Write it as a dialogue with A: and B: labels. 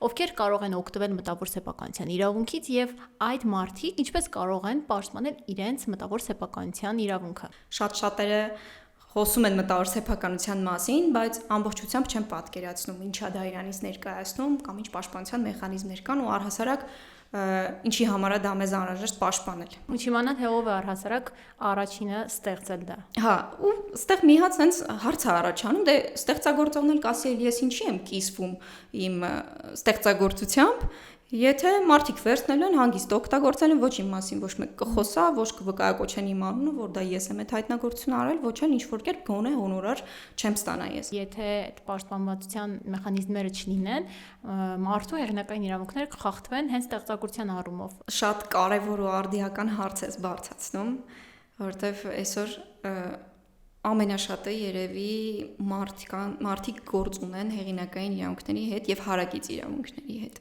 A: Ովքեր կարող են օգտվել մտավոր սեփականության իրավունքից եւ այդ մարդիկ ինչպես կարող են պաշտպանել իրենց մտավոր սեփականության իրավունքը։
B: Շատ շատերը խոսում են մտավոր սեփականության մասին, բայց ամբողջությամբ չեն պատկերացնում ինչա դա իրանից ներկայացնում կամ ինչ պաշտպանության մեխանիզմներ կան ու առհասարակ ինչի համար է դա մեզ անհրաժեշտ պաշտպանել։
A: Ու չիմանալ թե ով է առհասարակ առաջինը ստեղծել դա։
B: Հա, ու ստեղ մի հատ sense հարց է առաջանում, դե ստեղծագործողն էլ կասի, ես ինչի եմ կիսվում իմ ստեղծագործությամբ, եթե մարդիկ վերցնել են հանգիստ օգտագործել են ոչ իմ մասին, ոչ մեկ կխոսա, ոչ կվկայակոչեն իմ անունը, որ դա ես եմ այդ հայտնագործությունը արել, ոչ էլ ինչ-որ կերպ գոնե հոնորար չեմ ստանա ես։
A: Եթե այդ պաշտպանվածության մեխանիզմները չլինեն, մարդու հեղինակային իրավունքները կխախտվեն հենց ստեղծագործության առումով։
B: Շատ կարևոր ու արդիական հարց ես բարձրացնում, որովհետև այսօր ամենաշատը երևի մարդիկ գործ ունեն հեղինակային իրավունքների հետ եւ հարակից իրավունքների հետ։